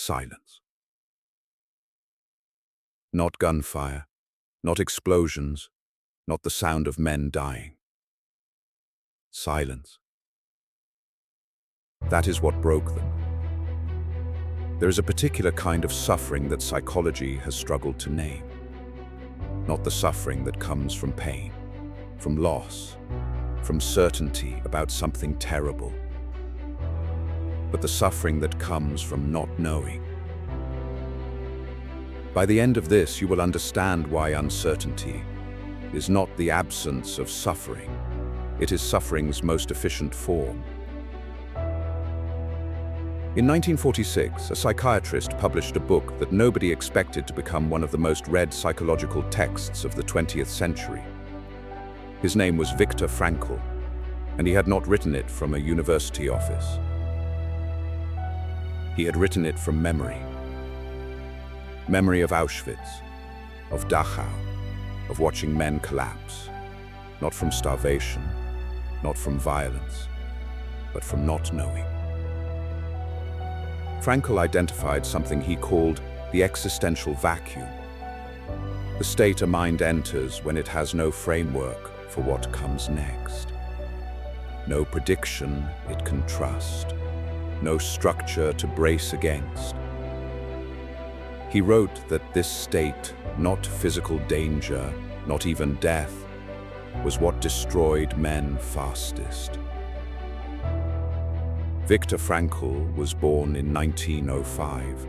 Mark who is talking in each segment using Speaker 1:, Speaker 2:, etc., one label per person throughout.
Speaker 1: silence. Not gunfire, not explosions, not the sound of men dying. Silence. That is what broke them. There is a particular kind of suffering that psychology has struggled to name. Not the suffering that comes from pain, from loss, from certainty about something terrible, but the suffering that comes from not knowing. By the end of this, you will understand why uncertainty is not the absence of suffering. It is suffering's most efficient form. In 1946, a psychiatrist published a book that nobody expected to become one of the most read psychological texts of the 20th century. His name was Viktor Frankl, and he had not written it from a university office. He had written it from memory. Memory of Auschwitz, of Dachau, of watching men collapse, not from starvation, not from violence, but from not knowing. Frankl identified something he called the existential vacuum, the state a mind enters when it has no framework for what comes next. No prediction it can trust, no structure to brace against. He wrote that this state, not physical danger, not even death, was what destroyed men fastest. Viktor Frankl was born in 1905.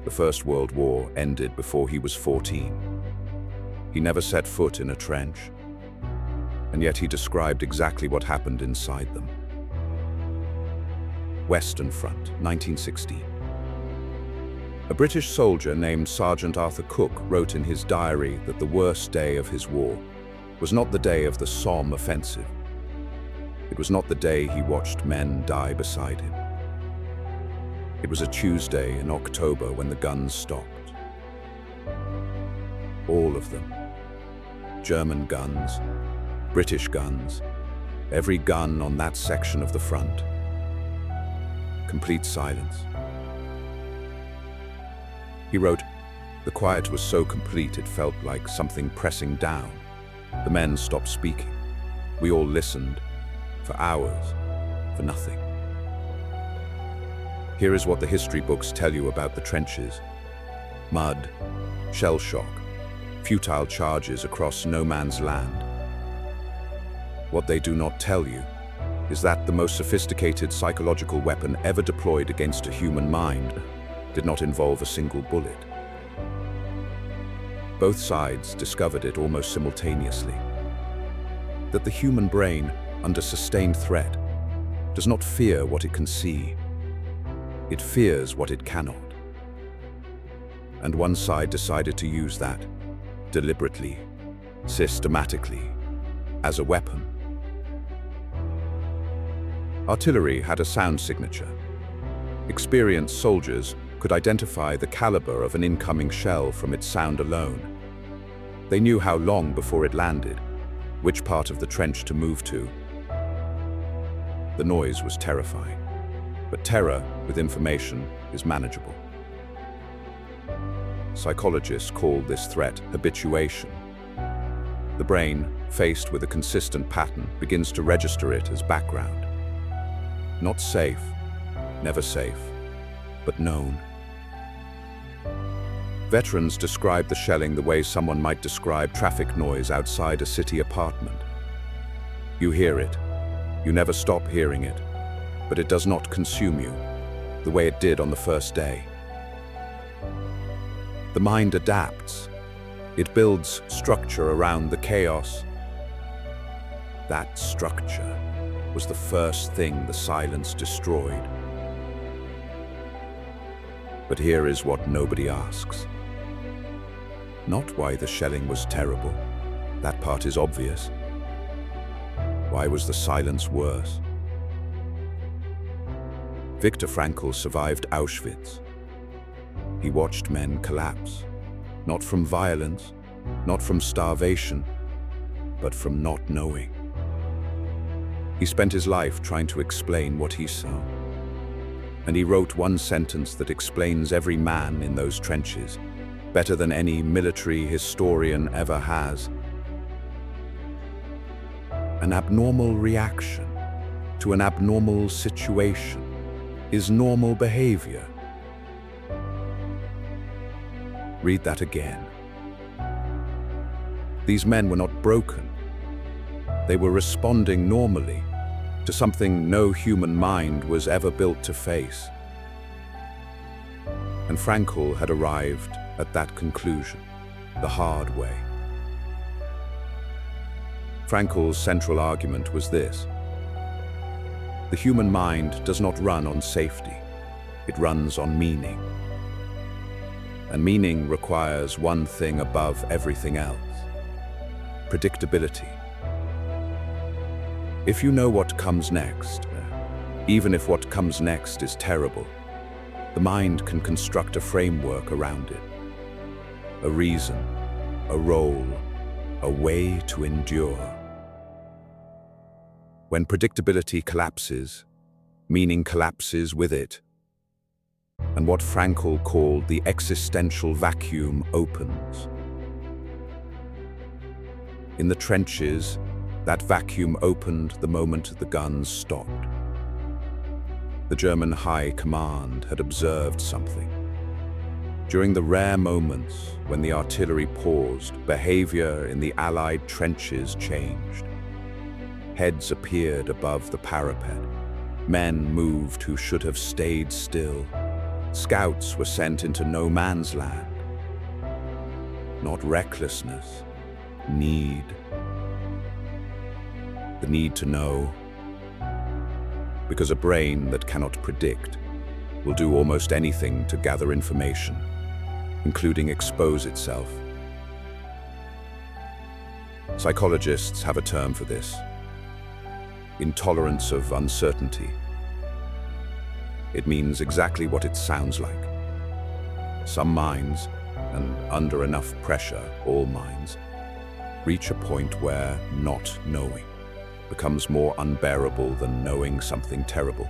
Speaker 1: The First World War ended before he was 14. He never set foot in a trench, and yet he described exactly what happened inside them. Western Front, 1916. A British soldier named Sergeant Arthur Cook wrote in his diary that the worst day of his war was not the day of the Somme offensive. It was not the day he watched men die beside him. It was a Tuesday in October when the guns stopped. All of them. German guns, British guns, every gun on that section of the front. Complete silence. He wrote, "The quiet was so complete it felt like something pressing down. The men stopped speaking. We all listened, for hours, for nothing." Here is what the history books tell you about the trenches. Mud, shell shock, futile charges across no man's land. What they do not tell you is that the most sophisticated psychological weapon ever deployed against a human mind did not involve a single bullet. Both sides discovered it almost simultaneously. That the human brain, under sustained threat, does not fear what it can see. It fears what it cannot. And one side decided to use that, deliberately, systematically, as a weapon. Artillery had a sound signature. Experienced soldiers could identify the caliber of an incoming shell from its sound alone. They knew how long before it landed, which part of the trench to move to. The noise was terrifying, but terror with information is manageable. Psychologists call this threat habituation. The brain, faced with a consistent pattern, begins to register it as background. Not safe, never safe, but known. Veterans describe the shelling the way someone might describe traffic noise outside a city apartment. You hear it. You never stop hearing it, but it does not consume you, the way it did on the first day. The mind adapts. It builds structure around the chaos. That structure was the first thing the silence destroyed. But here is what nobody asks. Not why the shelling was terrible. That part is obvious. Why was the silence worse? Viktor Frankl survived Auschwitz. He watched men collapse, not from violence, not from starvation, but from not knowing. He spent his life trying to explain what he saw. And he wrote one sentence that explains every man in those trenches, better than any military historian ever has. An abnormal reaction to an abnormal situation is normal behavior. Read that again. These men were not broken. They were responding normally to something no human mind was ever built to face. And Frankl had arrived at that conclusion, the hard way. Frankl's central argument was this: the human mind does not run on safety, it runs on meaning. And meaning requires one thing above everything else: predictability. If you know what comes next, even if what comes next is terrible, the mind can construct a framework around it. A reason, a role, a way to endure. When predictability collapses, meaning collapses with it. And what Frankl called the existential vacuum opens. In the trenches, that vacuum opened the moment the guns stopped. The German High Command had observed something. During the rare moments when the artillery paused, behavior in the Allied trenches changed. Heads appeared above the parapet. Men moved who should have stayed still. Scouts were sent into no man's land. Not recklessness, need. The need to know, because a brain that cannot predict will do almost anything to gather information, including expose itself. Psychologists have a term for this: intolerance of uncertainty. It means exactly what it sounds like. Some minds, and under enough pressure, all minds, reach a point where not knowing becomes more unbearable than knowing something terrible.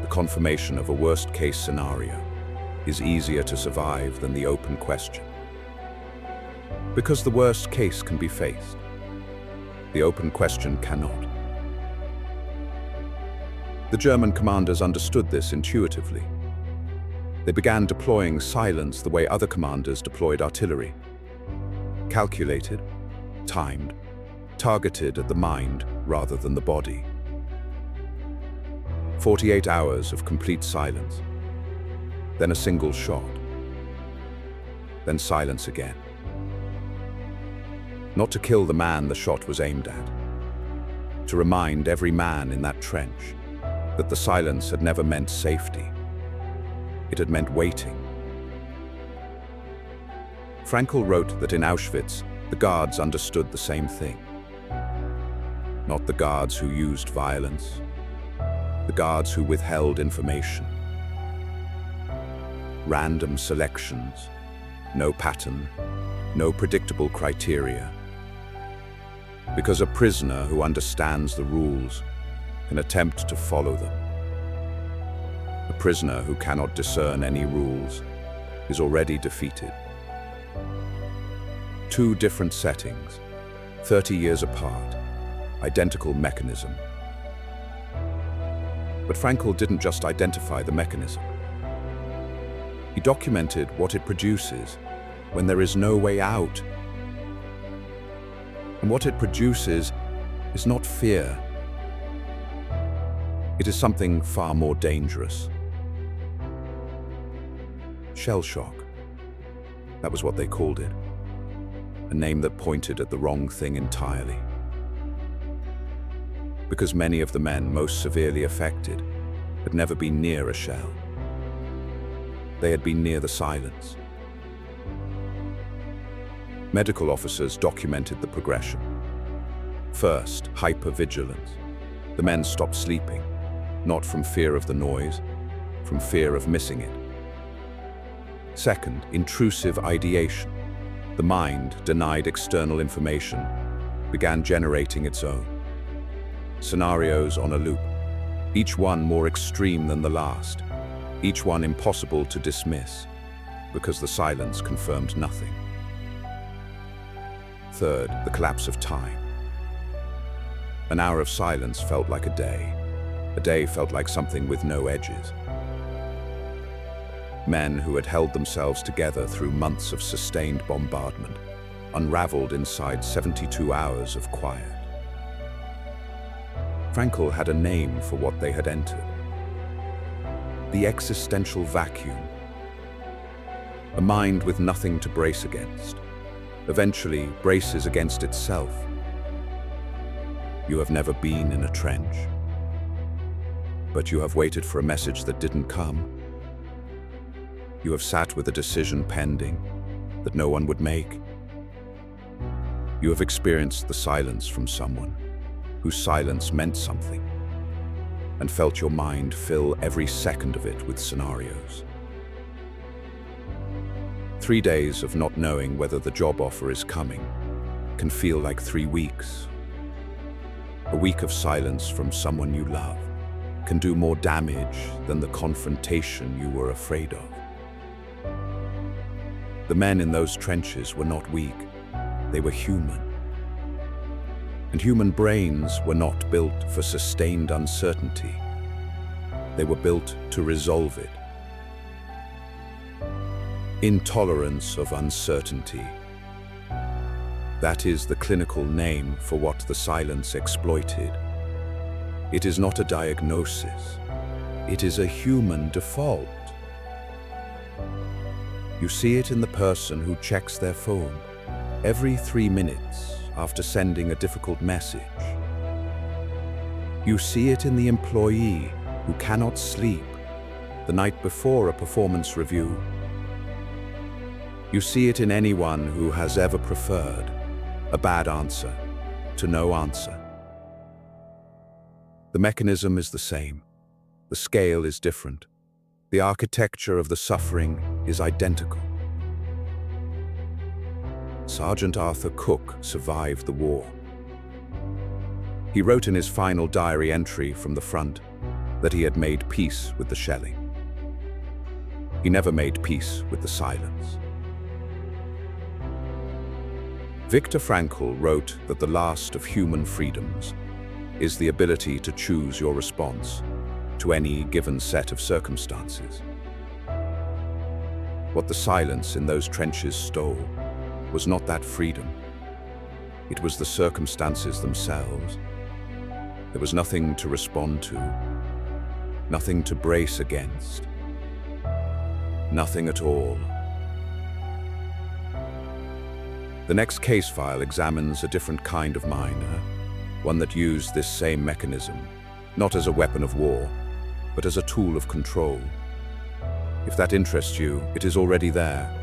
Speaker 1: The confirmation of a worst-case scenario is easier to survive than the open question. Because the worst case can be faced, the open question cannot. The German commanders understood this intuitively. They began deploying silence the way other commanders deployed artillery. Calculated, timed, targeted at the mind rather than the body. 48 hours of complete silence, then a single shot, then silence again. Not to kill the man the shot was aimed at, to remind every man in that trench that the silence had never meant safety. It had meant waiting. Frankl wrote that in Auschwitz, the guards understood the same thing. Not the guards who used violence, the guards who withheld information. Random selections, no pattern, no predictable criteria. Because a prisoner who understands the rules can attempt to follow them. A prisoner who cannot discern any rules is already defeated. Two different settings, 30 years apart, identical mechanism. But Frankl didn't just identify the mechanism. He documented what it produces when there is no way out. And what it produces is not fear. It is something far more dangerous. Shell shock. That was what they called it. A name that pointed at the wrong thing entirely. Because many of the men most severely affected had never been near a shell. They had been near the silence. Medical officers documented the progression. First, hypervigilance. The men stopped sleeping, not from fear of the noise, from fear of missing it. Second, intrusive ideation. The mind, denied external information, began generating its own. Scenarios on a loop. each one more extreme than the last, each one impossible to dismiss, because the silence confirmed nothing. Third, the collapse of time. An hour of silence felt like a day. A day felt like something with no edges. Men who had held themselves together through months of sustained bombardment unraveled inside 72 hours of quiet. Frankl had a name for what they had entered. The existential vacuum. A mind with nothing to brace against, eventually braces against itself. You have never been in a trench, but you have waited for a message that didn't come. You have sat with a decision pending that no one would make. You have experienced the silence from someone whose silence meant something, and felt your mind fill every second of it with scenarios. 3 days of not knowing whether the job offer is coming can feel like 3 weeks. A week of silence from someone you love can do more damage than the confrontation you were afraid of. The men in those trenches were not weak, they were human. And human brains were not built for sustained uncertainty. They were built to resolve it. Intolerance of uncertainty. That is the clinical name for what the silence exploited. It is not a diagnosis. It is a human default. You see it in the person who checks their phone every 3 minutes after sending a difficult message. You see it in the employee who cannot sleep the night before a performance review. You see it in anyone who has ever preferred a bad answer to no answer. The mechanism is the same. The scale is different. The architecture of the suffering is identical. Sergeant Arthur Cook survived the war. He wrote in his final diary entry from the front that he had made peace with the shelling. He never made peace with the silence. Viktor Frankl wrote that the last of human freedoms is the ability to choose your response to any given set of circumstances. What the silence in those trenches stole was not that freedom. It was the circumstances themselves. There was nothing to respond to, nothing to brace against, nothing at all. The next case file examines a different kind of miner, one that used this same mechanism, not as a weapon of war, but as a tool of control. If that interests you, it is already there.